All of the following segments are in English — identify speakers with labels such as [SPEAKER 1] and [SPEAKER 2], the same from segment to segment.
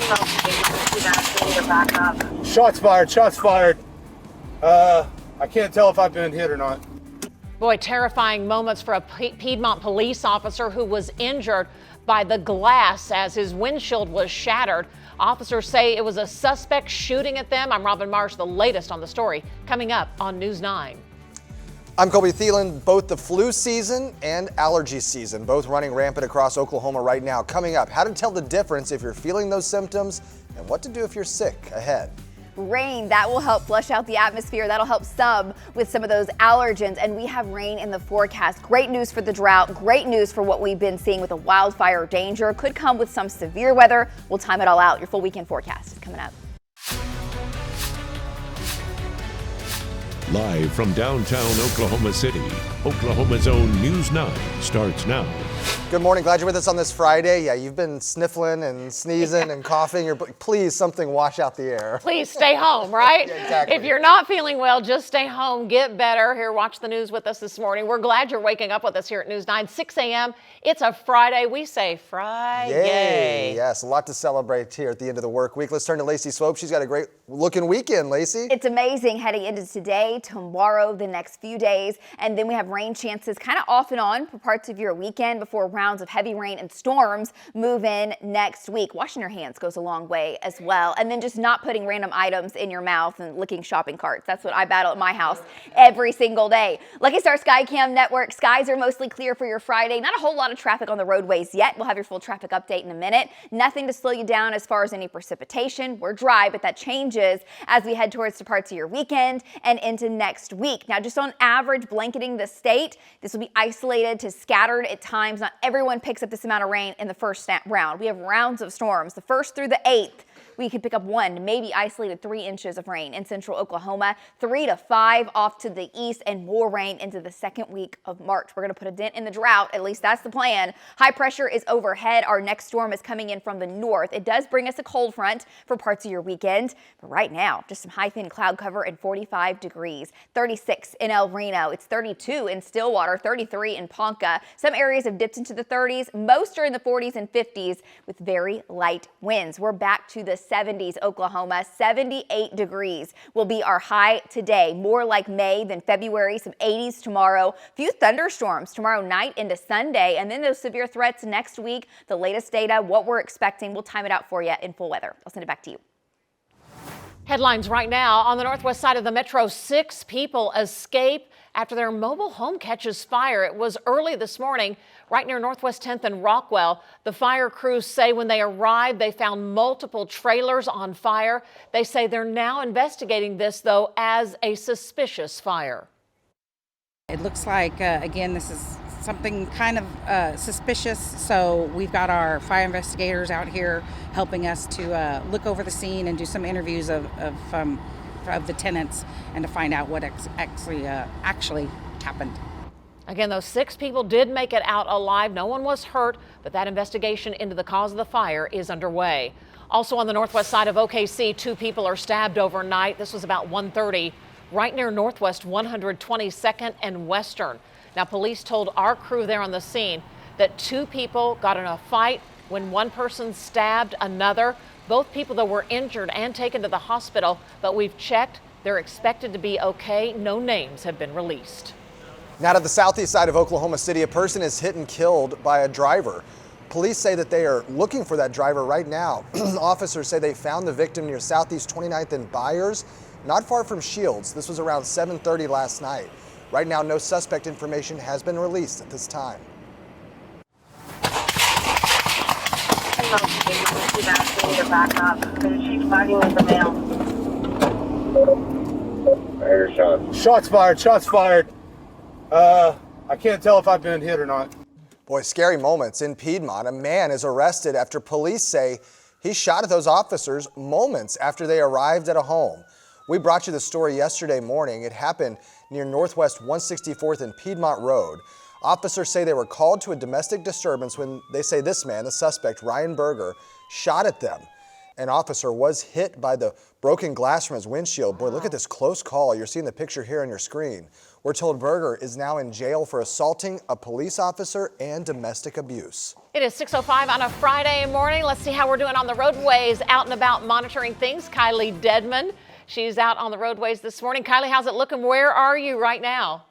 [SPEAKER 1] Shots fired, shots fired. I can't tell if I've been hit or not.
[SPEAKER 2] Boy, terrifying moments for a Piedmont police officer who was injured by the glass as his windshield was shattered. Officers say it was a suspect shooting at them. I'm Robin Marsh, the latest on the story, coming up on News 9.
[SPEAKER 3] I'm Colby Thelen. Both the flu season and allergy season, both running rampant across Oklahoma right now. Coming up, how to tell the difference if you're feeling those symptoms and what to do if you're sick ahead.
[SPEAKER 4] Rain, that will help flush out the atmosphere. That'll help some with some of those allergens. And we have rain in the forecast. Great news for the drought. Great news for what we've been seeing with the wildfire danger. Could come with some severe weather. We'll time it all out. Your full weekend forecast is coming up.
[SPEAKER 5] Live from downtown Oklahoma City, Oklahoma's own News 9 starts now.
[SPEAKER 3] Good morning. Glad you're with us on this Friday. Yeah, you've been sniffling and sneezing and coughing. Please, something wash out the air.
[SPEAKER 2] Please stay home, right?
[SPEAKER 3] Yeah, exactly.
[SPEAKER 2] If you're not feeling well, just stay home, get better. Here, watch the news with us this morning. We're glad you're waking up with us here at News 9, 6 a.m. It's a Friday. We say Friday.
[SPEAKER 3] Yay. Yes, a lot to celebrate here at the end of the work week. Let's turn to Lacey Swope. She's got a great looking weekend, Lacey.
[SPEAKER 4] It's amazing heading into today, tomorrow, the next few days. And then we have rain chances kind of off and on for parts of your weekend before rounds of heavy rain and storms move in next week. Washing your hands goes a long way as well. And then just not putting random items in your mouth and licking shopping carts. That's what I battle at my house every single day. Lucky Star Skycam Network. Skies are mostly clear for your Friday. Not a whole lot of traffic on the roadways yet. We'll have your full traffic update in a minute. Nothing to slow you down as far as any precipitation. We're dry, but that changes as we head towards the parts of your weekend and into next week. Now, just on average, blanketing the state, this will be isolated to scattered at times. Not everyone picks up this amount of rain in the first round. We have rounds of storms, the 1st through the 8th. We could pick up 1, maybe isolated 3 inches of rain in central Oklahoma, 3 to 5 off to the east, and more rain into the 2nd week of March. We're going to put a dent in the drought. At least that's the plan. High pressure is overhead. Our next storm is coming in from the north. It does bring us a cold front for parts of your weekend. But right now, just some high thin cloud cover and 45 degrees. 36 in El Reno. It's 32 in Stillwater, 33 in Ponca. Some areas have dipped into the 30s. Most are in the 40s and 50s with very light winds. We're back to the 70s, Oklahoma. 78 degrees will be our high today. More like May than February. Some 80s tomorrow. Few thunderstorms tomorrow night into Sunday. And then those severe threats next week. The latest data, what we're expecting. We'll time it out for you in full weather. I'll send it back to you.
[SPEAKER 2] Headlines right now. On the northwest side of the metro, 6 people escape after their mobile home catches fire. It was early this morning right near Northwest 10th and Rockwell. The fire crews say when they arrived, they found multiple trailers on fire. They say they're now investigating this, though, as a suspicious fire.
[SPEAKER 6] It looks like, again, this is something kind of suspicious, so we've got our fire investigators out here helping us to look over the scene and do some interviews of the tenants and to find out what actually happened.
[SPEAKER 2] Again, those 6 people did make it out alive. No one was hurt, but that investigation into the cause of the fire is underway. Also on the northwest side of OKC, 2 people are stabbed overnight. This was about 1:30 right near Northwest 122nd and Western. Now, police told our crew there on the scene that 2 people got in a fight when one person stabbed another. Both people that were injured and taken to the hospital, but we've checked. They're expected to be okay. No names have been released.
[SPEAKER 3] Now to the southeast side of Oklahoma City, a person is hit and killed by a driver. Police say that they are looking for that driver right now. Officers say they found the victim near Southeast 29th and Byers, not far from Shields. This was around 7:30 last night. Right now, no suspect information has been released at this time.
[SPEAKER 1] Shots fired, shots fired. I can't tell if I've been hit or not.
[SPEAKER 3] Boy, scary moments in Piedmont. A man is arrested after police say he shot at those officers moments after they arrived at a home. We brought you the story yesterday morning. It happened near Northwest 164th and Piedmont Road. Officers say they were called to a domestic disturbance when they say this man, the suspect, Ryan Berger, shot at them. An officer was hit by the broken glass from his windshield. Boy, look at this close call. You're seeing the picture here on your screen. We're told Berger is now in jail for assaulting a police officer and domestic abuse.
[SPEAKER 2] It is 6:05 on a Friday morning. Let's see how we're doing on the roadways, out and about monitoring things. Kylie Dedman, she's out on the roadways this morning. Kylie, how's it looking? Where are you right now?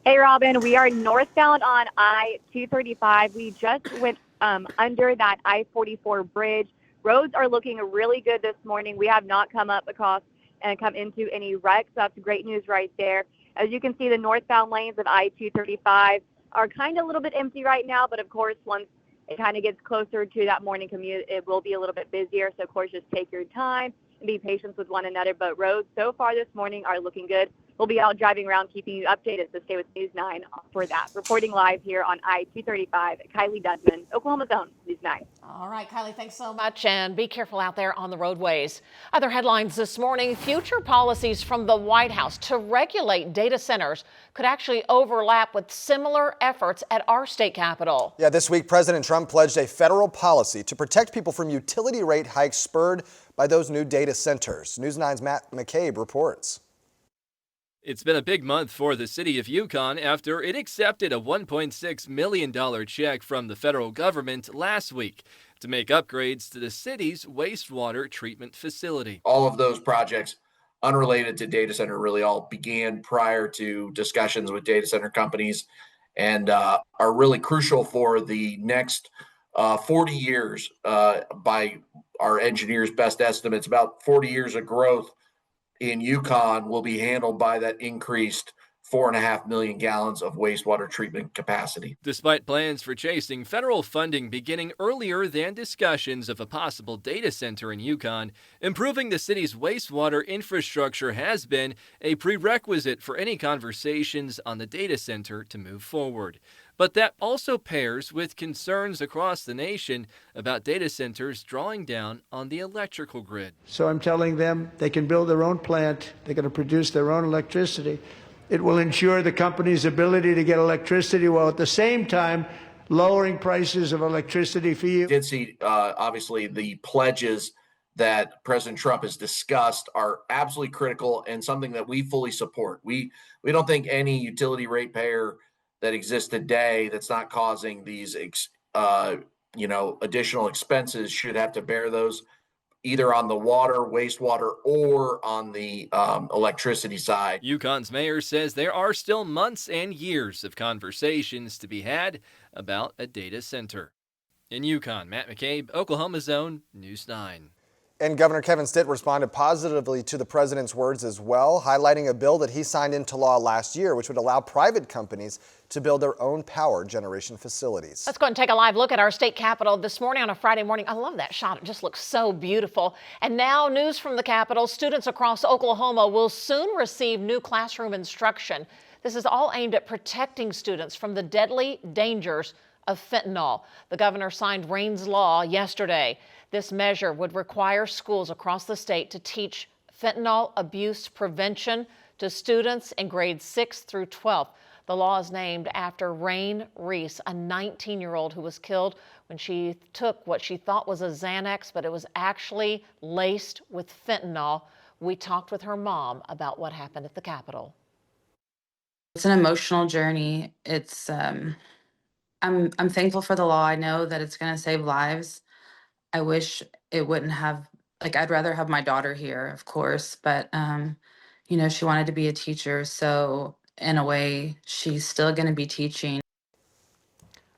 [SPEAKER 7] Hey, Robin, we are northbound on I-235. We just went under that I-44 bridge. Roads are looking really good this morning. We have not come up across and come into any wrecks. So that's great news right there. As you can see, the northbound lanes of I-235 are kind of a little bit empty right now, but of course, once it kind of gets closer to that morning commute, it will be a little bit busier. So of course, just take your time and be patient with one another. But roads so far this morning are looking good. We'll be out driving around, keeping you updated, so stay with News 9 for that. Reporting live here on I-235, Kylie Dedman, Oklahoma's own News 9.
[SPEAKER 2] All right, Kylie, thanks so much, and be careful out there on the roadways. Other headlines this morning: future policies from the White House to regulate data centers could actually overlap with similar efforts at our state capitol.
[SPEAKER 3] Yeah, this week, President Trump pledged a federal policy to protect people from utility rate hikes spurred by those new data centers. News 9's Matt McCabe reports.
[SPEAKER 8] It's been a big month for the city of Yukon after it accepted a $1.6 million check from the federal government last week to make upgrades to the city's wastewater treatment facility.
[SPEAKER 9] All of those projects unrelated to data center really all began prior to discussions with data center companies and are really crucial for the next 40 years by our engineers' best estimates. About 40 years of growth in Yukon will be handled by that increased 4.5 million gallons of wastewater treatment capacity.
[SPEAKER 8] Despite plans for chasing federal funding beginning earlier than discussions of a possible data center in Yukon, improving the city's wastewater infrastructure has been a prerequisite for any conversations on the data center to move forward. But that also pairs with concerns across the nation about data centers drawing down on the electrical grid.
[SPEAKER 10] So I'm telling them they can build their own plant. They're going to produce their own electricity. It will ensure the company's ability to get electricity while at the same time lowering prices of electricity for you.
[SPEAKER 9] Did see, obviously, the pledges that President Trump has discussed are absolutely critical and something that we fully support. We don't think any utility ratepayer that exists today that's not causing these additional expenses should have to bear those either on the water, wastewater, or on the electricity side.
[SPEAKER 8] Yukon's mayor says there are still months and years of conversations to be had about a data center. In Yukon, Matt McCabe, Oklahoma's own News 9.
[SPEAKER 3] And Governor Kevin Stitt responded positively to the president's words as well, highlighting a bill that he signed into law last year, which would allow private companies to build their own power generation facilities.
[SPEAKER 2] Let's go and take a live look at our state capitol this morning on a Friday morning. I love that shot. It just looks so beautiful. And now news from the Capitol. Students across Oklahoma will soon receive new classroom instruction. This is all aimed at protecting students from the deadly dangers of fentanyl. The governor signed Rain's Law yesterday. This measure would require schools across the state to teach fentanyl abuse prevention to students in grades 6 through 12. The law is named after Rain Reese, a 19-year-old who was killed when she took what she thought was a Xanax, but it was actually laced with fentanyl. We talked with her mom about what happened at the Capitol.
[SPEAKER 11] It's an emotional journey. It's I'm thankful for the law. I know that it's going to save lives. I wish it wouldn't have, I'd rather have my daughter here, of course, but, she wanted to be a teacher. So in a way, she's still going to be teaching.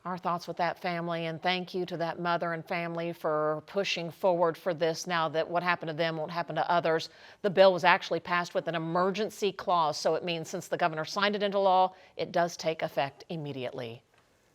[SPEAKER 2] Our thoughts with that family, and thank you to that mother and family for pushing forward for this now that what happened to them won't happen to others. The bill was actually passed with an emergency clause, so it means since the governor signed it into law, it does take effect immediately.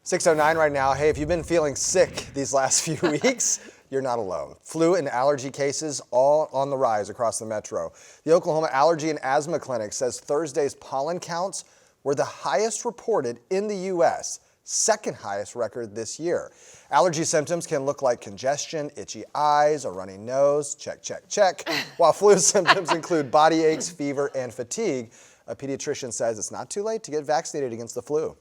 [SPEAKER 3] 6:09 right now. Hey, if you've been feeling sick these last few weeks, you're not alone. Flu and allergy cases all on the rise across the metro. The Oklahoma Allergy and Asthma Clinic says Thursday's pollen counts were the highest reported in the U.S., second highest record this year. Allergy symptoms can look like congestion, itchy eyes, a runny nose, check, while flu symptoms include body aches, fever, and fatigue. A pediatrician says it's not too late to get vaccinated against the flu.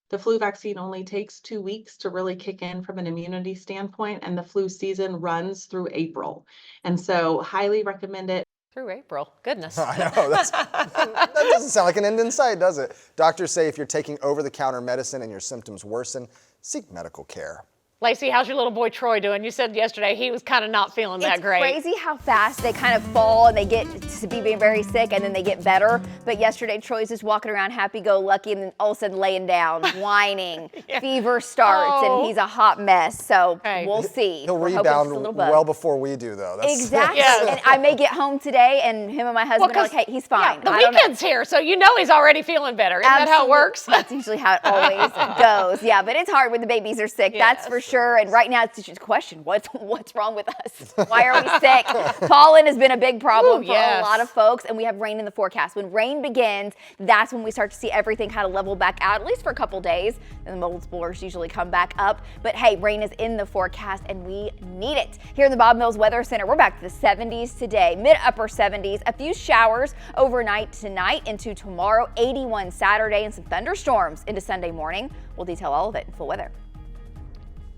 [SPEAKER 12] The flu vaccine only takes 2 weeks to really kick in from an immunity standpoint, and the flu season runs through April. And so highly recommend it.
[SPEAKER 2] Through April. Goodness.
[SPEAKER 3] I know. That doesn't sound like an end in sight, does it? Doctors say if you're taking over-the-counter medicine and your symptoms worsen, seek medical care.
[SPEAKER 2] Lacey, how's your little boy Troy doing? You said yesterday he was kind of not feeling that great.
[SPEAKER 4] It's crazy how fast they kind of fall and they get to be very sick and then they get better. But yesterday Troy's just walking around happy-go-lucky and then all of a sudden laying down, whining, fever starts, and he's a hot mess. So we'll see.
[SPEAKER 3] He'll rebound well before we do, though.
[SPEAKER 4] Exactly. And I may get home today and him and my husband are like, hey, he's fine.
[SPEAKER 2] The weekend's here, so you know he's already feeling better. Isn't that how it works?
[SPEAKER 4] That's usually how it always goes. Yeah, but it's hard when the babies are sick. That's for sure. And right now it's just a question, what's wrong with us? Why are we sick? Pollen has been a big problem for a lot of folks, and we have rain in the forecast. When rain begins, that's when we start to see everything kind of level back out, at least for a couple days, and the multipliers usually come back up. But hey, rain is in the forecast and we need it. Here in the Bob Mills Weather Center, we're back to the 70s today, mid-upper 70s, a few showers overnight tonight into tomorrow, 81 Saturday, and some thunderstorms into Sunday morning. We'll detail all of it in full weather.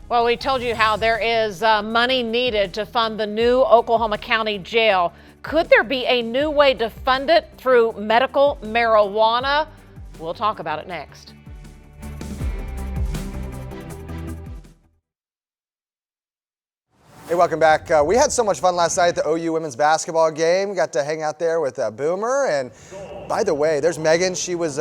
[SPEAKER 2] Well, we told you how there is money needed to fund the new Oklahoma County Jail. Could there be a new way to fund it through medical marijuana? We'll talk about it next.
[SPEAKER 3] Hey, welcome back. We had so much fun last night at the OU women's basketball game. We got to hang out there with Boomer. And by the way, there's Megan. She was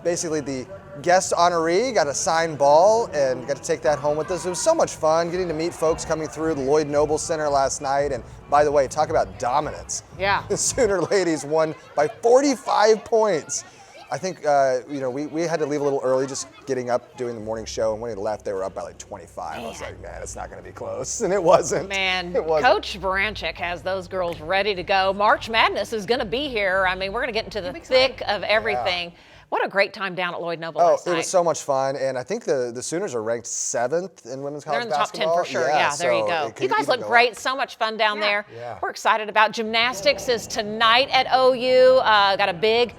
[SPEAKER 3] basically the guest honoree, got a signed ball and got to take that home with us. It was so much fun getting to meet folks coming through the Lloyd Noble Center last night. And by the way, talk about dominance.
[SPEAKER 2] Yeah.
[SPEAKER 3] The Sooner ladies won by 45 points. I think, we had to leave a little early just getting up, doing the morning show. And when we left, they were up by like 25. I was like, man, it's not going to be close. And it wasn't.
[SPEAKER 2] Man,
[SPEAKER 3] it wasn't.
[SPEAKER 2] Coach Baranchik has those girls ready to go. March Madness is going to be here. I mean, we're going to get into the thick of everything. Yeah. What a great time down at Lloyd Noble last night.
[SPEAKER 3] It was so much fun, and I think the Sooners are ranked 7th in women's college basketball.
[SPEAKER 2] They're in the top 10 for sure. Yeah, there you go. You guys look great. So much fun down there.
[SPEAKER 3] Yeah.
[SPEAKER 2] We're excited about gymnastics is tonight at OU. Got a big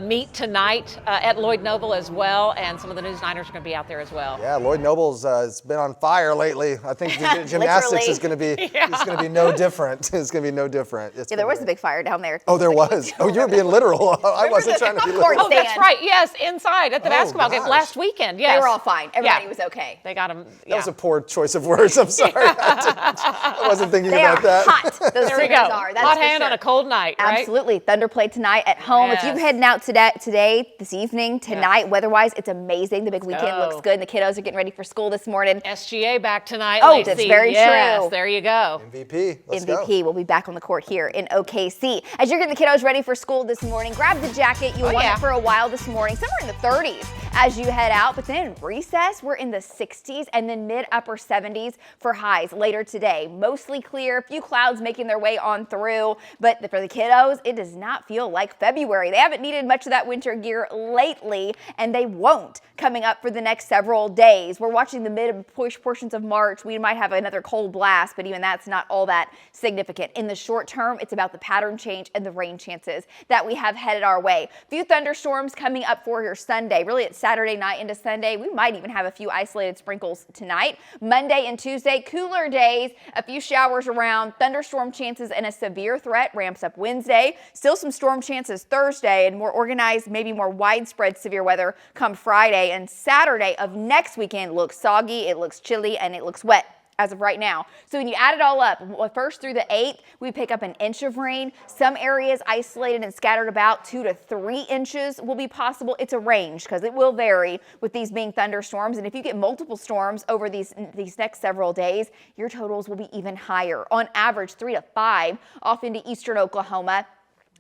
[SPEAKER 2] meet tonight at Lloyd Noble as well, and some of the News9ers are going to be out there as well.
[SPEAKER 3] Yeah, Lloyd Noble's it's been on fire lately. I think gymnastics is going to be it's going to be no different. It's going to be no different.
[SPEAKER 4] There was a big fire down there.
[SPEAKER 3] Oh, there was. Oh, you were being literal. I wasn't trying to be literal.
[SPEAKER 2] Oh, that's right. Yes, inside at the basketball game last weekend. Yes,
[SPEAKER 4] they were all fine. Everybody was okay.
[SPEAKER 2] They got them.
[SPEAKER 3] That was a poor choice of words. I'm sorry. I wasn't thinking about that.
[SPEAKER 4] Hot. Those
[SPEAKER 2] there we go. Hot hand on a cold night. Right?
[SPEAKER 4] Absolutely. Thunder play tonight at home.
[SPEAKER 2] Yes.
[SPEAKER 4] If you're heading out today, this evening, tonight, weather-wise, it's amazing. The big weekend looks good, and the kiddos are getting ready for school this morning.
[SPEAKER 2] SGA back tonight.
[SPEAKER 4] Oh,
[SPEAKER 2] Lacey.
[SPEAKER 4] that's very true.
[SPEAKER 2] There you go.
[SPEAKER 3] MVP. Let's
[SPEAKER 4] MVP
[SPEAKER 3] go.
[SPEAKER 4] will be back on the court here in OKC. As you're getting the kiddos ready for school this morning, grab the jacket. You want it for a while this morning. Somewhere in the 30s as you head out, but then recess, we're in the 60s and then mid-upper 70s for highs later today. Mostly clear, a few clouds making their way on through, but for the kiddos, it does not feel like February. They haven't needed much of that winter gear lately, and they won't coming up for the next several days. We're watching the mid-push portions of March. We might have another cold blast, but even that's not all that significant. In the short term, it's about the pattern change and the rain chances that we have headed our way. A few thunderstorms coming up for your Sunday. Really, it's Saturday night into Sunday. We might even have a few isolated sprinkles tonight. Monday and Tuesday, cooler days, a few showers around, thunderstorm chances, and a severe threat ramps up Wednesday. Still some storm chances Thursday, and more organized, maybe more widespread severe weather come Friday. And Saturday of next weekend looks soggy, it looks chilly, and it looks wet as of right now. So when you add it all up, 1st through the 8th, we pick up an inch of rain. Some areas isolated and scattered about 2 to 3 inches will be possible. It's a range because it will vary with these being thunderstorms. And if you get multiple storms over these next several days, your totals will be even higher. On average, 3 to 5 off into eastern Oklahoma.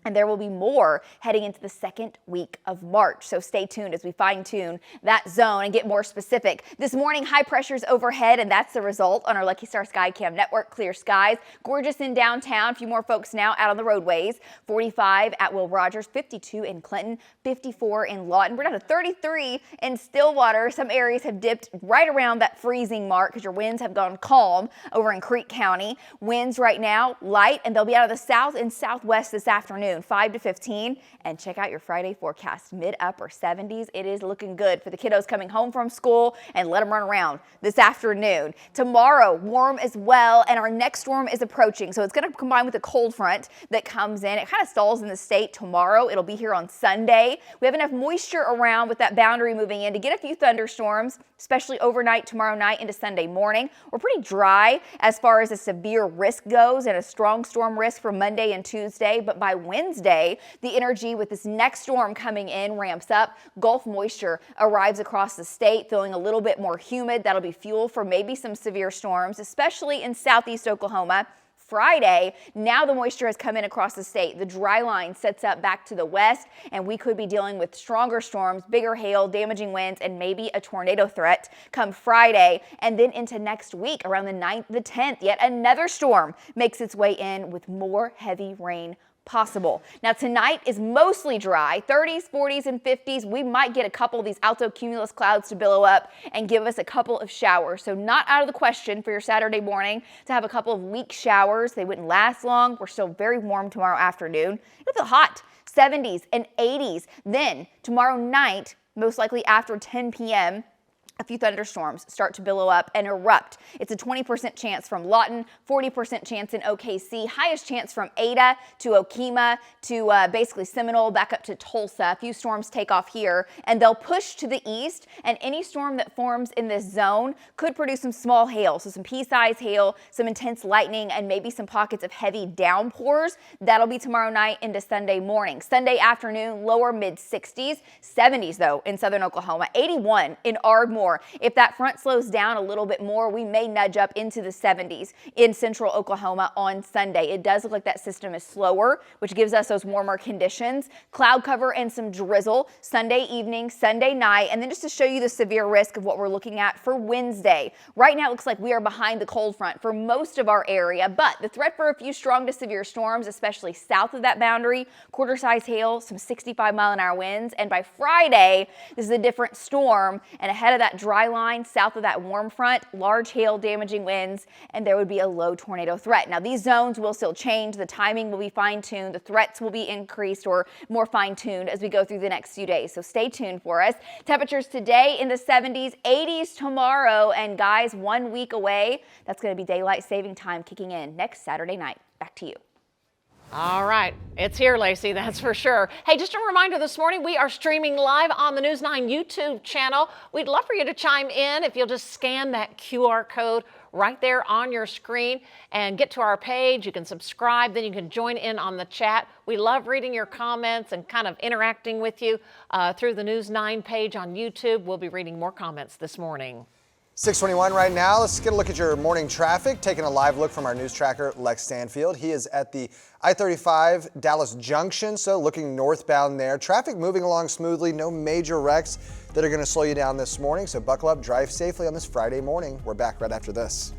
[SPEAKER 4] And there will be more heading into the second week of March. So stay tuned as we fine-tune that zone and get more specific. This morning, high pressures overhead, and that's the result on our Lucky Star Skycam network. Clear skies. Gorgeous in downtown. A few more folks now out on the roadways. 45 at Will Rogers, 52 in Clinton, 54 in Lawton. We're down to 33 in Stillwater. Some areas have dipped right around that freezing mark because your winds have gone calm over in Creek County. Winds right now light, and they'll be out of the south and southwest this afternoon. afternoon, 5 to 15. And check out your Friday forecast, mid-upper 70s. It is looking good for the kiddos coming home from school, and let them run around this afternoon. Tomorrow, warm as well, and our next storm is approaching. So it's going to combine with a cold front that comes in. It kind of stalls in the state tomorrow. It'll be here on Sunday. We have enough moisture around with that boundary moving in to get a few thunderstorms, especially overnight tomorrow night into Sunday morning. We're pretty dry as far as a severe risk goes, and a strong storm risk for Monday and Tuesday. But by Wednesday, the energy with this next storm coming in ramps up. Gulf moisture arrives across the state, feeling a little bit more humid. That'll be fuel for maybe some severe storms, especially in southeast Oklahoma. Friday, now the moisture has come in across the state. The dry line sets up back to the west, and we could be dealing with stronger storms, bigger hail, damaging winds, and maybe a tornado threat come Friday. And then into next week, around the 9th, the 10th, yet another storm makes its way in with more heavy rain possible. Now tonight is mostly dry, 30s, 40s, and 50s. We might get a couple of these alto cumulus clouds to billow up and give us a couple of showers. So not out of the question for your Saturday morning to have a couple of weak showers. They wouldn't last long. We're still very warm tomorrow afternoon. It'll feel hot, 70s and 80s. Then tomorrow night, most likely after 10 p.m., a few thunderstorms start to billow up and erupt. It's a 20% chance from Lawton, 40% chance in OKC, highest chance from Ada to Okemah to basically Seminole back up to Tulsa. A few storms take off here, and they'll push to the east, and any storm that forms in this zone could produce some small hail, so some pea-sized hail, some intense lightning, and maybe some pockets of heavy downpours. That'll be tomorrow night into Sunday morning. Sunday afternoon, lower mid-60s, 70s though in southern Oklahoma, 81 in Ardmore. If that front slows down a little bit more, we may nudge up into the 70s in central Oklahoma on Sunday. It does look like that system is slower, which gives us those warmer conditions. Cloud cover and some drizzle Sunday evening, Sunday night. And then just to show you the severe risk of what we're looking at for Wednesday. Right now it looks like we are behind the cold front for most of our area, but the threat for a few strong to severe storms, especially south of that boundary, quarter-size hail, some 65-mile-an-hour winds. And by Friday, this is a different storm, and ahead of that dry line south of that warm front, large hail, damaging winds, and there would be a low tornado threat. Now these zones will still change. The timing will be fine-tuned. The threats will be increased or more fine-tuned as we go through the next few days. So stay tuned for us. Temperatures today in the 70s, 80s tomorrow, and guys, 1 week away. That's going to be daylight saving time kicking in next Saturday night. Back to you.
[SPEAKER 2] All right, it's here, Lacey, that's for sure. Hey, just a reminder this morning, we are streaming live on the News 9 YouTube channel. We'd love for you to chime in if you'll just scan that QR code right there on your screen and get to our page. You can subscribe, then you can join in on the chat. We love reading your comments and kind of interacting with you through the News 9 page on YouTube. We'll be reading more comments this morning.
[SPEAKER 3] 6:21 right now. Let's get a look at your morning traffic. Taking a live look from our news tracker, Lex Stanfield. He is at the I-35 Dallas Junction, so looking northbound there. Traffic moving along smoothly. No major wrecks that are going to slow you down this morning. So buckle up, drive safely on this Friday morning. We're back right after this.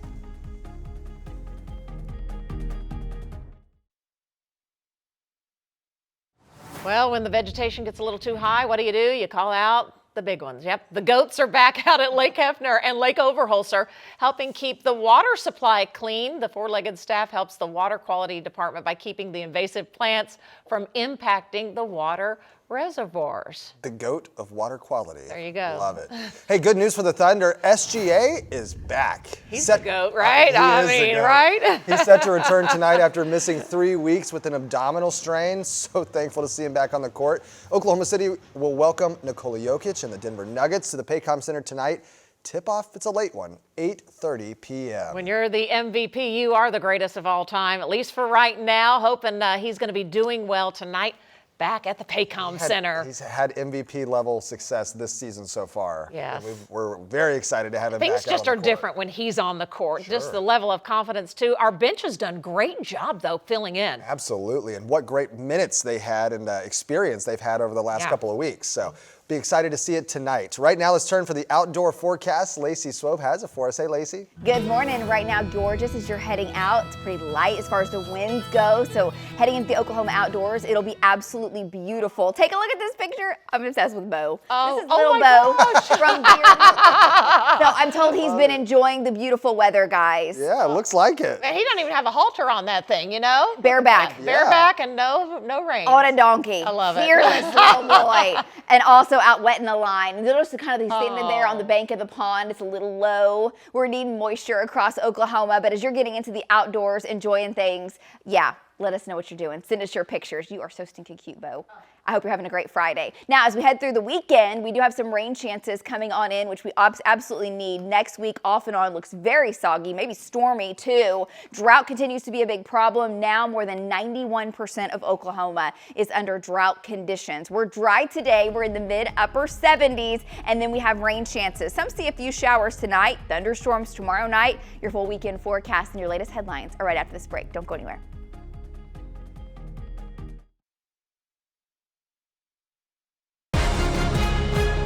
[SPEAKER 2] Well, when the vegetation gets a little too high, what do? You call out the big ones. Yep, the goats are back out at Lake Hefner and Lake Overholser, helping keep the water supply clean. The four-legged staff helps the water quality department by keeping the invasive plants from impacting the water reservoirs.
[SPEAKER 3] The goat of water quality.
[SPEAKER 2] There you go.
[SPEAKER 3] Love it. Hey, good news for the Thunder. SGA is back.
[SPEAKER 2] He's the goat, right? Right?
[SPEAKER 3] He's set to return tonight after missing 3 weeks with an abdominal strain. So thankful to see him back on the court. Oklahoma City will welcome Nikola Jokic and the Denver Nuggets to the Paycom Center tonight. Tip-off, it's a late one, 8:30 p.m.
[SPEAKER 2] When you're the MVP, you are the greatest of all time, at least for right now. Hoping he's going to be doing well tonight back at the Paycom Center.
[SPEAKER 3] He's had MVP level success this season so far.
[SPEAKER 2] Yeah.
[SPEAKER 3] We're very excited to have him back
[SPEAKER 2] Things
[SPEAKER 3] out
[SPEAKER 2] just
[SPEAKER 3] on
[SPEAKER 2] are
[SPEAKER 3] the court.
[SPEAKER 2] different when he's on the court.
[SPEAKER 3] Sure.
[SPEAKER 2] Just the level of confidence, too. Our bench has done a great job, though, filling in.
[SPEAKER 3] Absolutely. And what great minutes they had and experience they've had over the last couple of weeks. So Be excited to see it tonight. Right now, let's turn for the outdoor forecast. Lacey Swope has it for us. Hey, Lacey.
[SPEAKER 4] Good morning. Right now, gorgeous as you're heading out. It's pretty light as far as the winds go. So heading into the Oklahoma outdoors, it'll be absolutely beautiful. Take a look at this picture. I'm obsessed with Bo.
[SPEAKER 2] Oh,
[SPEAKER 4] this is little Bo from Piedmont. So I'm told he's been enjoying the beautiful weather, guys.
[SPEAKER 3] Yeah, it looks like it.
[SPEAKER 2] Man, he doesn't even have a halter on that thing, you know?
[SPEAKER 4] Bareback.
[SPEAKER 2] Bareback and no rain.
[SPEAKER 4] On a donkey.
[SPEAKER 2] I love it.
[SPEAKER 4] Fearless little boy. And also out wetting the line. And notice kind of he's standing there on the bank of the pond. It's a little low. We're needing moisture across Oklahoma. But as you're getting into the outdoors, enjoying things, yeah, let us know what you're doing. Send us your pictures. You are so stinking cute, Bo. I hope you're having a great Friday. Now, as we head through the weekend, we do have some rain chances coming on in, which we absolutely need. Next week, off and on, looks very soggy, maybe stormy too. Drought continues to be a big problem. Now, more than 91% of Oklahoma is under drought conditions. We're dry today. We're in the mid-upper 70s, and then we have rain chances. Some see a few showers tonight, thunderstorms tomorrow night. Your full weekend forecast and your latest headlines are right after this break. Don't go anywhere.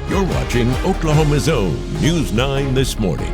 [SPEAKER 5] You're watching Oklahoma's own News 9 this morning.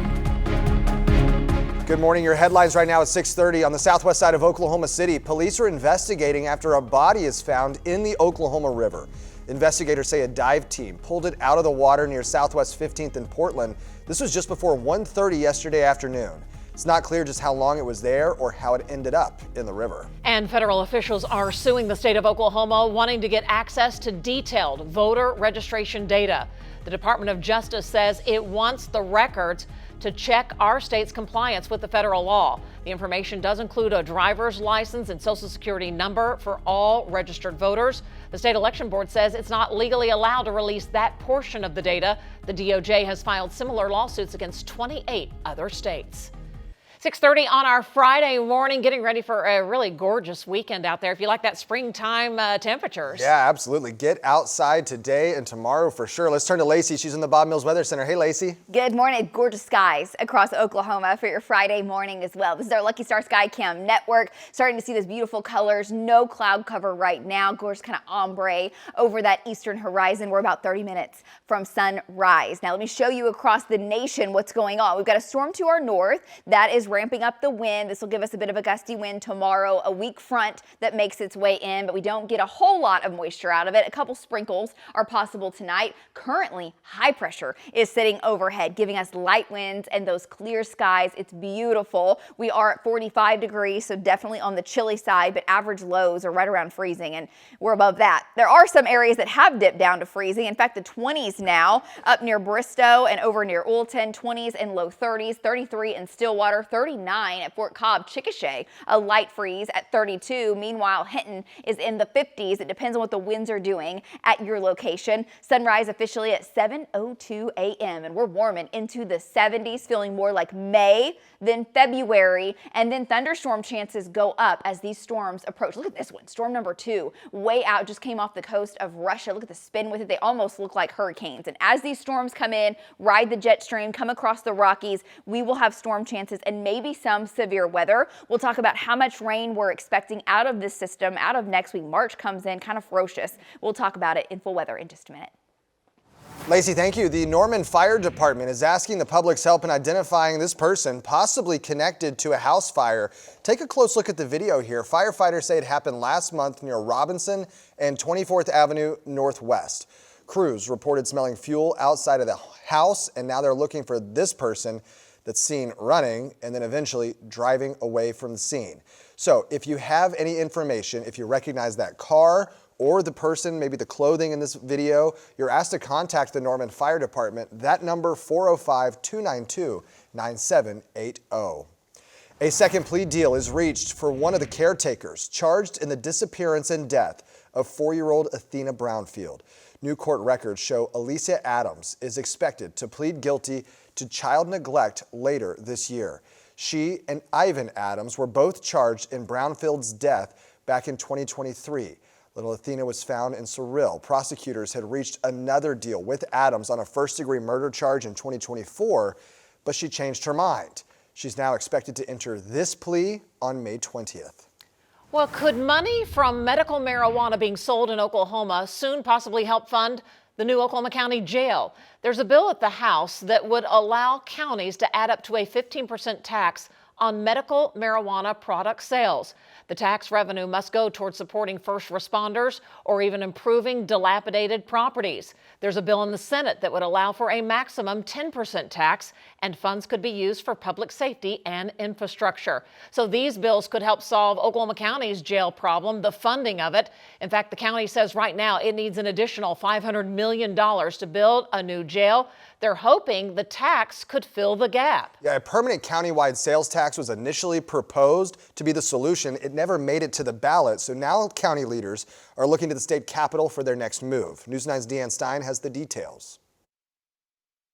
[SPEAKER 3] Good morning. Your headlines right now at 6:30 on the southwest side of Oklahoma City. Police are investigating after a body is found in the Oklahoma River. Investigators say a dive team pulled it out of the water near Southwest 15th in Portland. This was just before 1:30 yesterday afternoon. It's not clear just how long it was there or how it ended up in the river.
[SPEAKER 2] And federal officials are suing the state of Oklahoma, wanting to get access to detailed voter registration data. The Department of Justice says it wants the records to check our state's compliance with the federal law. The information does include a driver's license and social security number for all registered voters. The state election board says it's not legally allowed to release that portion of the data. The DOJ has filed similar lawsuits against 28 other states. 6:30 on our Friday morning, getting ready for a really gorgeous weekend out there. If you like that springtime temperatures.
[SPEAKER 3] Yeah, absolutely. Get outside today and tomorrow for sure. Let's turn to Lacey. She's in the Bob Mills Weather Center. Hey, Lacey.
[SPEAKER 4] Good morning. Gorgeous skies across Oklahoma for your Friday morning as well. This is our Lucky Star Sky Cam network. Starting to see those beautiful colors. No cloud cover right now. Gorgeous kind of ombre over that eastern horizon. We're about 30 minutes from sunrise. Now, let me show you across the nation what's going on. We've got a storm to our north that is ramping up the wind. This will give us a bit of a gusty wind tomorrow, a weak front that makes its way in, but we don't get a whole lot of moisture out of it. A couple sprinkles are possible tonight. Currently, high pressure is sitting overhead, giving us light winds and those clear skies. It's beautiful. We are at 45 degrees, so definitely on the chilly side, but average lows are right around freezing, and we're above that. There are some areas that have dipped down to freezing. In fact, the 20s now up near Bristow and over near Oulton, 20s and low 30s, 33 in Stillwater, 39 at Fort Cobb, Chickasha, a light freeze at 32. Meanwhile, Hinton is in the 50s. It depends on what the winds are doing at your location. Sunrise officially at 7:02 a.m. and we're warming into the 70s, feeling more like May than February. And then thunderstorm chances go up as these storms approach. Look at this one, storm number 2, way out, just came off the coast of Russia. Look at the spin with it. They almost look like hurricanes. And as these storms come in, ride the jet stream, come across the Rockies, we will have storm chances and maybe some severe weather. We'll talk about how much rain we're expecting out of this system, out of next week. March comes in kind of ferocious. We'll talk about it in full weather in just a minute.
[SPEAKER 3] Lacey, thank you. The Norman Fire Department is asking the public's help in identifying this person possibly connected to a house fire. Take a close look at the video here. Firefighters say it happened last month near Robinson and 24th Avenue Northwest. Crews reported smelling fuel outside of the house, and now they're looking for this person that's seen running and then eventually driving away from the scene. So if you have any information, if you recognize that car or the person, maybe the clothing in this video, you're asked to contact the Norman Fire Department. That number, 405-292-9780. A second plea deal is reached for one of the caretakers charged in the disappearance and death of 4-year-old Athena Brownfield. New court records show Alicia Adams is expected to plead guilty to child neglect later this year. She and Ivan Adams were both charged in Brownfield's death back in 2023. Little Athena was found in Surreal. Prosecutors had reached another deal with Adams on a first-degree murder charge in 2024, but she changed her mind. She's now expected to enter this plea on May 20th.
[SPEAKER 2] Well, could money from medical marijuana being sold in Oklahoma soon possibly help fund The new Oklahoma County Jail. There's a bill at the House that would allow counties to add up to a 15% tax on medical marijuana product sales. The tax revenue must go towards supporting first responders or even improving dilapidated properties. There's a bill in the Senate that would allow for a maximum 10% tax, and funds could be used for public safety and infrastructure. So these bills could help solve Oklahoma County's jail problem, the funding of it. In fact, the county says right now it needs an additional $500 million to build a new jail. They're hoping the tax could fill the gap.
[SPEAKER 3] Yeah, a permanent countywide sales tax was initially proposed to be the solution. It never made it to the ballot, so now county leaders are looking to the state capitol for their next move. News 9's Deanne Stein has the details.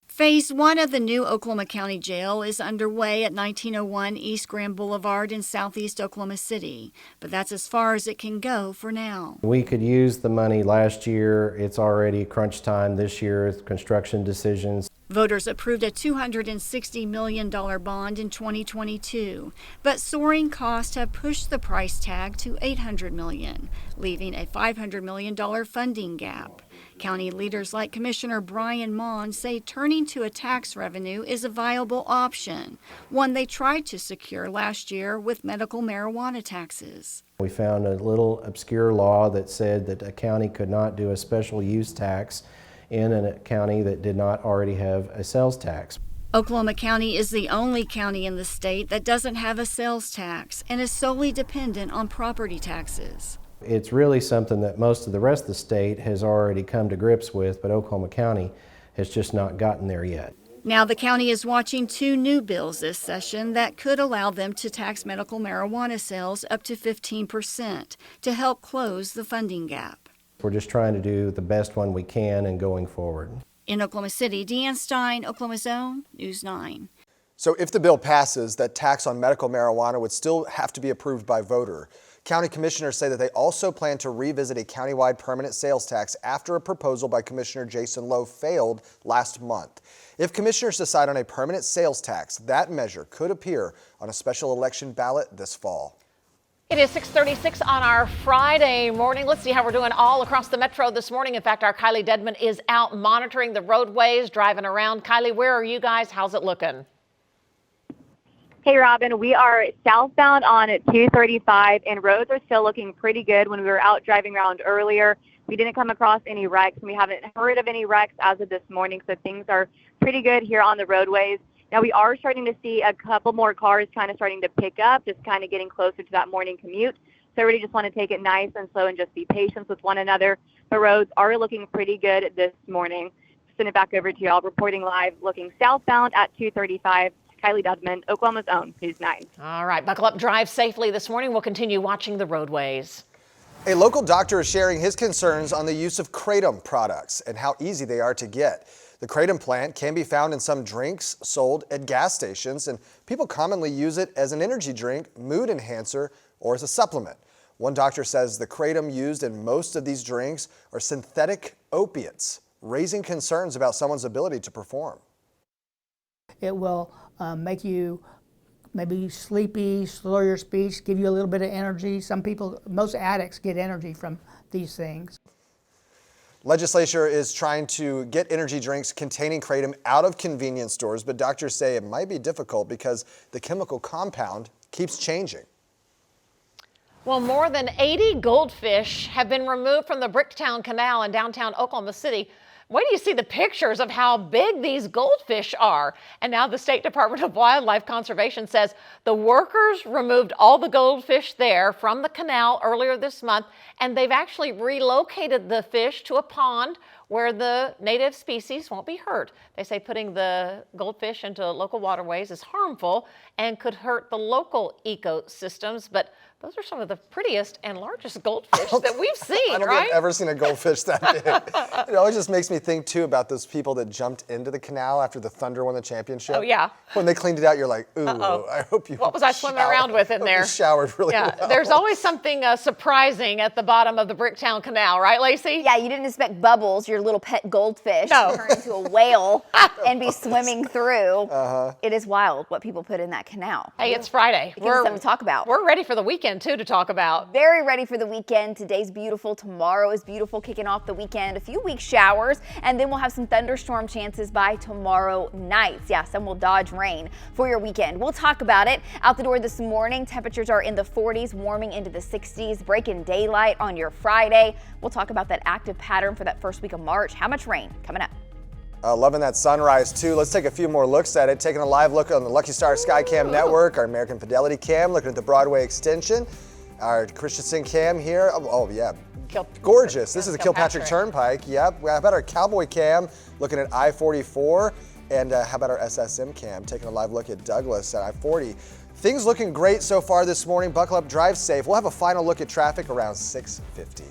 [SPEAKER 13] Phase 1 of the new Oklahoma County Jail is underway at 1901 East Grand Boulevard in southeast Oklahoma City, but that's as far as it can go for now.
[SPEAKER 14] We could use the money last year. It's already crunch time this year, construction decisions.
[SPEAKER 13] Voters approved a $260 million bond in 2022, but soaring costs have pushed the price tag to $800 million, leaving a $500 million funding gap. County leaders like Commissioner Brian Mon say turning to a tax revenue is a viable option, one they tried to secure last year with medical marijuana taxes.
[SPEAKER 14] We found a little obscure law that said that a county could not do a special use tax in a county that did not already have a sales tax.
[SPEAKER 13] Oklahoma County is the only county in the state that doesn't have a sales tax and is solely dependent on property taxes.
[SPEAKER 14] It's really something that most of the rest of the state has already come to grips with, but Oklahoma County has just not gotten there yet.
[SPEAKER 13] Now the county is watching two new bills this session that could allow them to tax medical marijuana sales up to 15% to help close the funding gap.
[SPEAKER 14] We're just trying to do the best one we can and going forward.
[SPEAKER 13] In Oklahoma City, Deanne Stein, Oklahoma's Own, News 9.
[SPEAKER 3] So if the bill passes, that tax on medical marijuana would still have to be approved by voter. County commissioners say that they also plan to revisit a countywide permanent sales tax after a proposal by Commissioner Jason Lowe failed last month. If commissioners decide on a permanent sales tax, that measure could appear on a special election ballot this fall.
[SPEAKER 2] It is 6:36 on our Friday morning. Let's see how we're doing all across the metro this morning. In fact, our Kylie Dedman is out monitoring the roadways, driving around. Kylie, where are you guys? How's it looking?
[SPEAKER 7] Hey, Robin, we are southbound on 235, and roads are still looking pretty good. When we were out driving around earlier, we didn't come across any wrecks, and we haven't heard of any wrecks as of this morning, so things are pretty good here on the roadways. Now, we are starting to see a couple more cars kind of starting to pick up, just kind of getting closer to that morning commute. So I really just want to take it nice and slow and just be patient with one another. The roads are looking pretty good this morning. Send it back over to y'all, reporting live, looking southbound at 235. Kylie Dedman, Oklahoma's Own, News 9.
[SPEAKER 2] All right, buckle up, drive safely this morning. We'll continue watching the roadways.
[SPEAKER 3] A local doctor is sharing his concerns on the use of Kratom products and how easy they are to get. The Kratom plant can be found in some drinks sold at gas stations, and people commonly use it as an energy drink, mood enhancer, or as a supplement. One doctor says the Kratom used in most of these drinks are synthetic opiates, raising concerns about someone's ability to perform.
[SPEAKER 15] It will make you maybe sleepy, slow your speech, give you a little bit of energy. Some people, most addicts get energy from these things.
[SPEAKER 3] Legislature is trying to get energy drinks containing Kratom out of convenience stores, but doctors say it might be difficult because the chemical compound keeps changing.
[SPEAKER 2] Well, more than 80 goldfish have been removed from the Bricktown Canal in downtown Oklahoma City. Wait till you see the pictures of how big these goldfish are. And now the State Department of Wildlife Conservation says the workers removed all the goldfish there from the canal earlier this month, and they've actually relocated the fish to a pond where the native species won't be hurt. They say putting the goldfish into local waterways is harmful and could hurt the local ecosystems, but those are some of the prettiest and largest goldfish that we've seen,
[SPEAKER 3] I don't
[SPEAKER 2] right?
[SPEAKER 3] think I've ever seen a goldfish that big. It always just makes me think, too, about those people that jumped into the canal after the Thunder won the championship.
[SPEAKER 2] Oh, yeah.
[SPEAKER 3] When they cleaned it out, you're like, ooh, I hope you
[SPEAKER 2] What was I swimming around with in there?
[SPEAKER 3] You showered really well.
[SPEAKER 2] There's always something surprising at the bottom of the Bricktown Canal, right, Lacey?
[SPEAKER 4] Yeah, you didn't expect bubbles. You're your little pet goldfish turn into a whale and be swimming through. It is wild what people put in that canal.
[SPEAKER 2] Hey, it's Friday.
[SPEAKER 4] We're something to talk about.
[SPEAKER 2] We're ready for the weekend, too, to talk about.
[SPEAKER 4] Very ready for the weekend. Today's beautiful. Tomorrow is beautiful, kicking off the weekend. A few weak showers, and then we'll have some thunderstorm chances by tomorrow night. Yeah, some will dodge rain for your weekend. We'll talk about it. Out the door this morning, temperatures are in the 40s, warming into the 60s, breaking daylight on your Friday. We'll talk about that active pattern for that first week of March. How much rain coming up?
[SPEAKER 3] Loving that sunrise too. Let's take a few more looks at it. Taking a live look on the Lucky Star Skycam network, our American Fidelity cam, looking at the Broadway extension, our Christensen cam here. Oh yeah, gorgeous. This is the Kilpatrick Turnpike. Yep. How about our Cowboy cam, looking at I-44, and how about our SSM cam, taking a live look at Douglas at I-40. Things looking great so far this morning. Buckle up, drive safe. We'll have a final look at traffic around 6:50.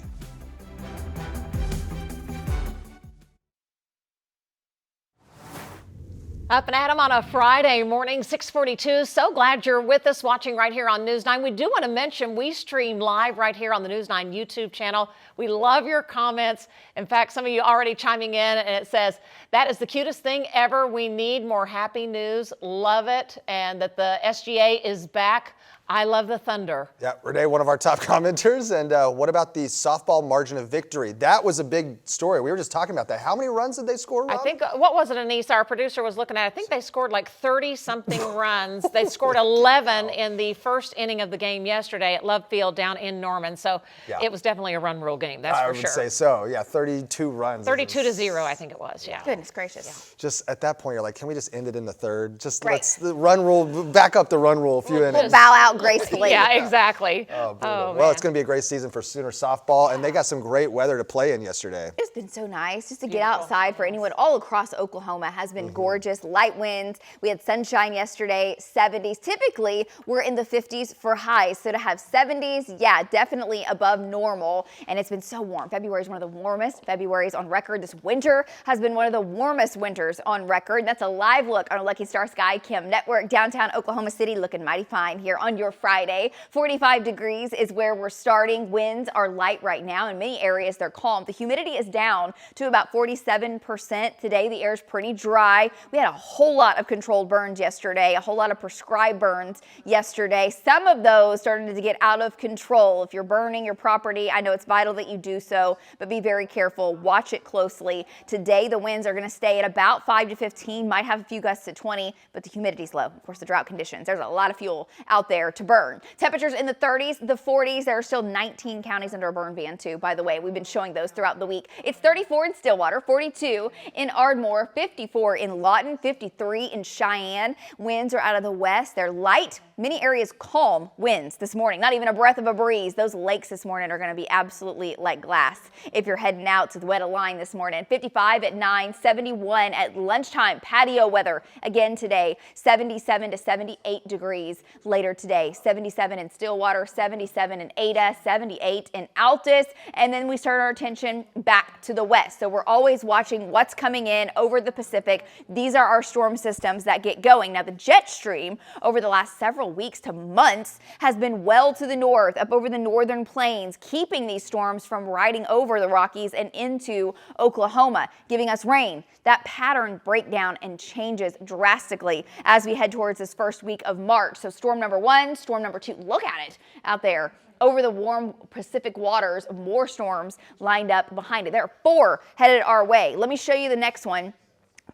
[SPEAKER 2] Up and at 'em on a Friday morning, 6:42. So glad you're with us, watching right here on News 9. We do want to mention we stream live right here on the News 9 YouTube channel. We love your comments. In fact, some of you already chiming in, and it says, that is the cutest thing ever. We need more happy news. Love it. And that the SGA is back. I love the Thunder. Yeah,
[SPEAKER 3] Renee, one of our top commenters. And what about the softball margin of victory? That was a big story. We were just talking about that. How many runs did they score, Rob?
[SPEAKER 2] I think, what was it, Anise, our producer was looking at? I think they scored like 30-something runs. They scored 11 in the first inning of the game yesterday at Love Field down in Norman. So it was definitely a run rule game, that's for sure.
[SPEAKER 3] I would say so. Yeah, 32 runs.
[SPEAKER 2] 32-0, I think it was,
[SPEAKER 4] Goodness gracious.
[SPEAKER 3] Just at that point, you're like, can we just end it in the third? Just let's the run rule, back up the run rule a few innings.
[SPEAKER 4] Bow out gracefully.
[SPEAKER 2] Yeah, exactly.
[SPEAKER 3] Well, it's going to be a great season for Sooner softball, and they got some great weather to play in yesterday.
[SPEAKER 4] It's been so nice just to get outside for anyone all across Oklahoma. Has been gorgeous. Light winds. We had sunshine yesterday, 70s. Typically, we're in the 50s for highs. So to have 70s, yeah, definitely above normal. And it's been so warm. February is one of the warmest Februarys on record. This winter has been one of the warmest winters on record. That's a live look on our Lucky Star Skycam network. Downtown Oklahoma City looking mighty fine here on your Friday. 45 degrees is where we're starting. Winds are light right now. In many areas, they're calm. The humidity is down to about 47% today. The air is pretty dry. We had a whole lot of controlled burns yesterday, a whole lot of prescribed burns yesterday. Some of those started to get out of control. If you're burning your property, I know it's vital that you do so, but be very careful. Watch it closely. Today, the winds are going to stay at about 5 to 15, might have a few gusts at 20, but the humidity's low. Of course, the drought conditions. There's a lot of fuel out there to burn. Temperatures in the 30s, the 40s. There are still 19 counties under a burn ban too, by the way. We've been showing those throughout the week. It's 34 in Stillwater, 42 in Ardmore, 54 in Lawton, 53 in Cheyenne. Winds are out of the west. They're light. Many areas calm winds this morning. Not even a breath of a breeze. Those lakes this morning are going to be absolutely like glass if you're heading out to the Weta Line this morning. 55 at 9, 71 at lunchtime. Patio weather again today. 77 to 78 degrees later today. 77 in Stillwater, 77 in Ada, 78 in Altus, and then we start our attention back to the west. So we're always watching what's coming in over the Pacific. These are our storm systems that get going. Now the jet stream over the last several weeks to months has been well to the north, up over the northern plains, keeping these storms from riding over the Rockies and into Oklahoma, giving us rain. That pattern breakdown and changes drastically as we head towards this first week of March. So storm number 1, storm number 2, look at it out there. Over the warm Pacific waters, more storms lined up behind it. There are 4 headed our way. Let me show you the next one.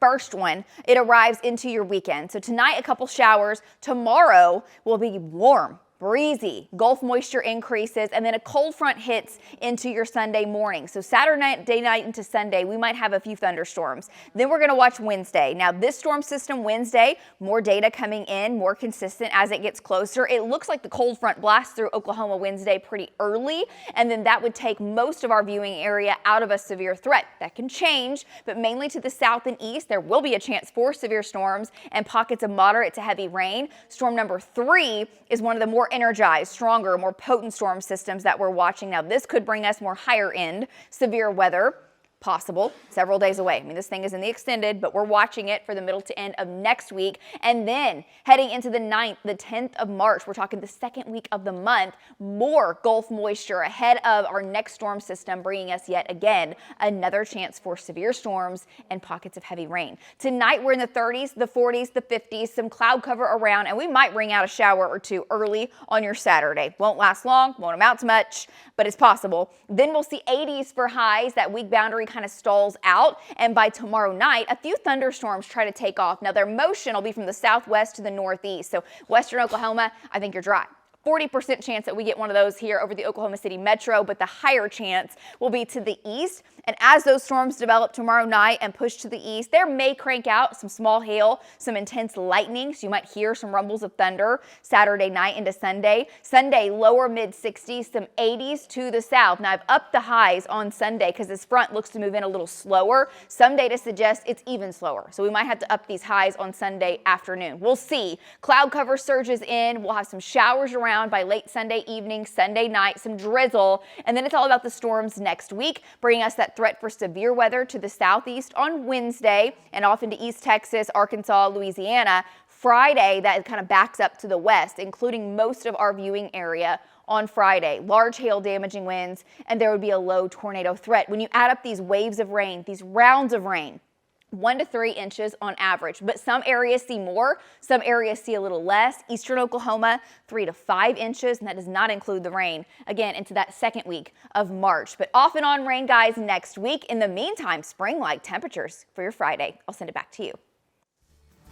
[SPEAKER 4] First one, it arrives into your weekend. So tonight, a couple showers. Tomorrow will be warm, breezy, Gulf moisture increases, and then a cold front hits into your Sunday morning. So Saturday night into Sunday, we might have a few thunderstorms. Then we're going to watch Wednesday. Now this storm system Wednesday, more data coming in, more consistent as it gets closer. It looks like the cold front blasts through Oklahoma Wednesday pretty early, and then that would take most of our viewing area out of a severe threat. That can change, but mainly to the south and east, there will be a chance for severe storms and pockets of moderate to heavy rain. Storm number 3 is one of the more energized, stronger, more potent storm systems that we're watching. Now, this could bring us more higher end severe weather. Possible, several days away. I mean, this thing is in the extended, but we're watching it for the middle to end of next week. And then heading into the 9th, the 10th of March, we're talking the second week of the month, more Gulf moisture ahead of our next storm system, bringing us yet again another chance for severe storms and pockets of heavy rain. Tonight, we're in the 30s, the 40s, the 50s, some cloud cover around, and we might bring out a shower or two early on your Saturday. Won't last long, won't amount to much, but it's possible. Then we'll see 80s for highs. That weak boundary kind of stalls out, and by tomorrow night, a few thunderstorms try to take off. Now, their motion will be from the southwest to the northeast, so western Oklahoma, I think you're dry. 40% chance that we get one of those here over the Oklahoma City metro, but the higher chance will be to the east. And as those storms develop tomorrow night and push to the east, there may crank out some small hail, some intense lightning, so you might hear some rumbles of thunder Saturday night into Sunday. Sunday, lower mid-60s, some 80s to the south. Now, I've upped the highs on Sunday because this front looks to move in a little slower. Some data suggests it's even slower, so we might have to up these highs on Sunday afternoon. We'll see. Cloud cover surges in. We'll have some showers around by late Sunday evening, Sunday night, some drizzle, and then it's all about the storms next week, bringing us that threat for severe weather to the southeast on Wednesday and off into East Texas, Arkansas, Louisiana. Friday, that kind of backs up to the west, including most of our viewing area on Friday. Large hail damaging winds, and there would be a low tornado threat. When you add up these waves of rain, these rounds of rain, 1 to 3 inches on average, but some areas see more, some areas see a little less. Eastern Oklahoma, 3 to 5 inches, and that does not include the rain, again, into that second week of March. But off and on rain, guys, next week. In the meantime, spring-like temperatures for your Friday. I'll send it back to you.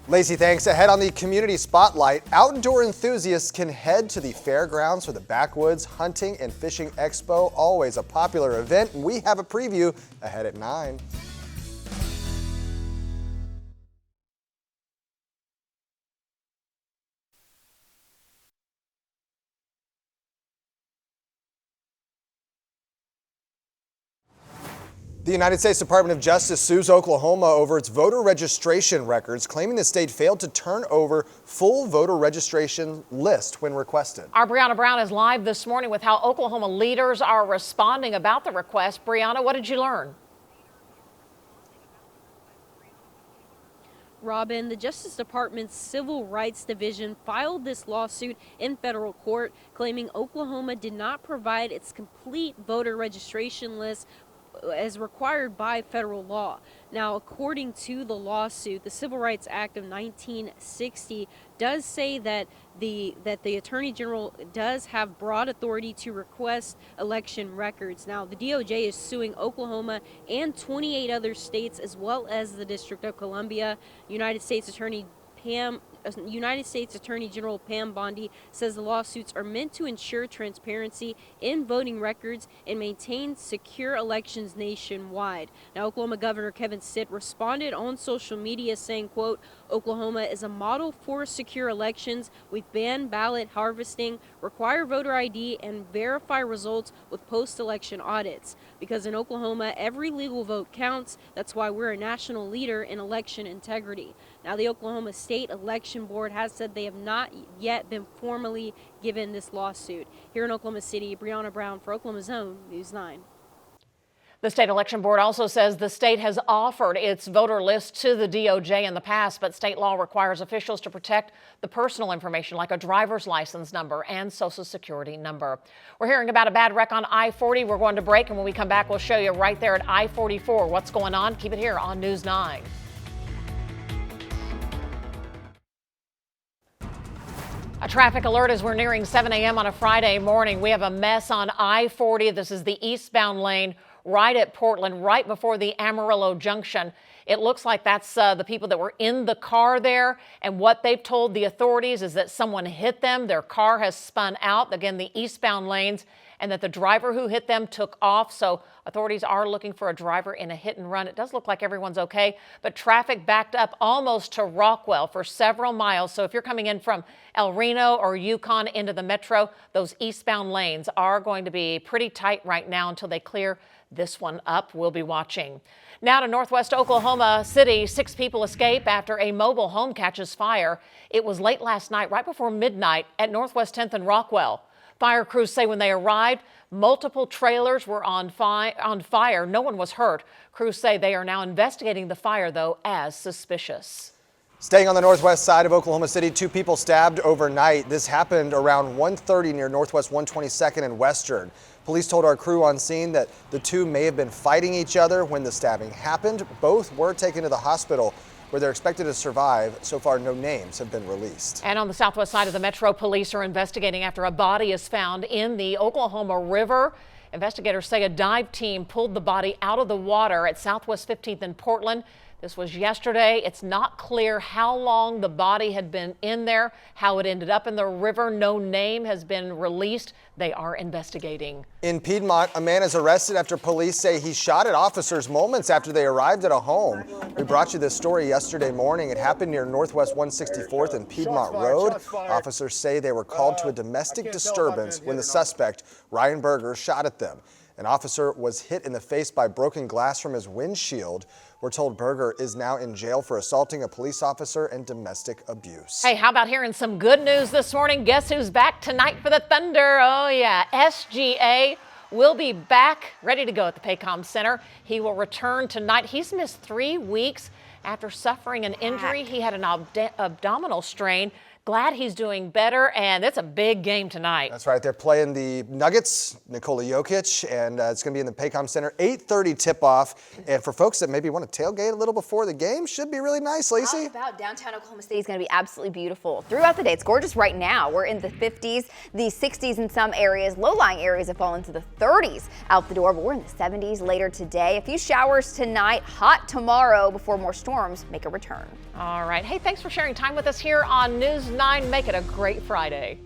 [SPEAKER 3] Lacey, thanks. Ahead on the Community Spotlight, outdoor enthusiasts can head to the fairgrounds for the Backwoods Hunting and Fishing Expo, always a popular event, and we have a preview ahead at 9. The United States Department of Justice sues Oklahoma over its voter registration records, claiming the state failed to turn over full voter registration list when requested.
[SPEAKER 2] Our Brianna Brown is live this morning with how Oklahoma leaders are responding about the request. Brianna, what did you learn?
[SPEAKER 16] Robin, the Justice Department's Civil Rights Division filed this lawsuit in federal court, claiming Oklahoma did not provide its complete voter registration list as required by federal law. Now, according to the lawsuit, the Civil Rights Act of 1960 does say that the Attorney General does have broad authority to request election records. Now, the DOJ is suing Oklahoma and 28 other states, as well as the District of Columbia. United States Attorney General Pam Bondi says the lawsuits are meant to ensure transparency in voting records and maintain secure elections nationwide. Now, Oklahoma Governor Kevin Stitt responded on social media saying, quote, Oklahoma is a model for secure elections. We've banned ballot harvesting, require voter ID, and verify results with post-election audits. Because in Oklahoma, every legal vote counts. That's why we're a national leader in election integrity. Now, the Oklahoma State Election Board has said they have not yet been formally given this lawsuit. Here in Oklahoma City, Brianna Brown for Oklahoma's Own News 9.
[SPEAKER 2] The state election board also says the state has offered its voter list to the DOJ in the past, but state law requires officials to protect the personal information like a driver's license number and social security number. We're hearing about a bad wreck on I-40. We're going to break, and when we come back, we'll show you right there at I-44 what's going on. Keep it here on News 9. A traffic alert as we're nearing 7 a.m. on a Friday morning. We have a mess on I-40. This is the eastbound lane right at Portland, right before the Amarillo Junction. It looks like that's the people that were in the car there. And what they've told the authorities is that someone hit them. Their car has spun out, again, the eastbound lanes, and that the driver who hit them took off. So authorities are looking for a driver in a hit and run. It does look like everyone's okay, but traffic backed up almost to Rockwell for several miles. So if you're coming in from El Reno or Yukon into the metro, those eastbound lanes are going to be pretty tight right now until they clear this one up. We'll be watching. Now to northwest Oklahoma City. 6 people escape after a mobile home catches fire. It was late last night, right before midnight at Northwest 10th and Rockwell. Fire crews say when they arrived, multiple trailers were on fire. No one was hurt. Crews say they are now investigating the fire, though, as suspicious.
[SPEAKER 3] Staying on the northwest side of Oklahoma City, 2 people stabbed overnight. This happened around 1:30 near Northwest 122nd and Western. Police told our crew on scene that the 2 may have been fighting each other when the stabbing happened. Both were taken to the hospital where they're expected to survive. So far, no names have been released.
[SPEAKER 2] And on the southwest side of the metro, police are investigating after a body is found in the Oklahoma River. Investigators say a dive team pulled the body out of the water at Southwest 15th and Portland. This was yesterday. It's not clear how long the body had been in there, how it ended up in the river. No name has been released. They are investigating.
[SPEAKER 3] In Piedmont, a man is arrested after police say he shot at officers moments after they arrived at a home. We brought you this story yesterday morning. It happened near Northwest 164th and Piedmont Road. Officers say they were called to a domestic disturbance when the suspect, Ryan Berger, shot at them. An officer was hit in the face by broken glass from his windshield. We're told Berger is now in jail for assaulting a police officer and domestic abuse.
[SPEAKER 2] Hey, how about hearing some good news this morning? Guess who's back tonight for the Thunder? Oh, yeah, SGA will be back, ready to go at the Paycom Center. He will return tonight. He's missed 3 weeks after suffering an injury. He had an abdominal strain. Glad he's doing better, and it's a big game tonight.
[SPEAKER 3] That's right. They're playing the Nuggets, Nikola Jokic, and it's going to be in the Paycom Center. 8:30 tip-off. And for folks that maybe want to tailgate a little before the game, should be really nice, Lacey.
[SPEAKER 4] How about downtown Oklahoma City is going to be absolutely beautiful throughout the day. It's gorgeous right now. We're in the 50s, the 60s in some areas. Low-lying areas have fallen to the 30s out the door, but we're in the 70s later today. A few showers tonight, hot tomorrow before more storms make a return.
[SPEAKER 2] All right. Hey, thanks for sharing time with us here on News 9. Make it a great Friday.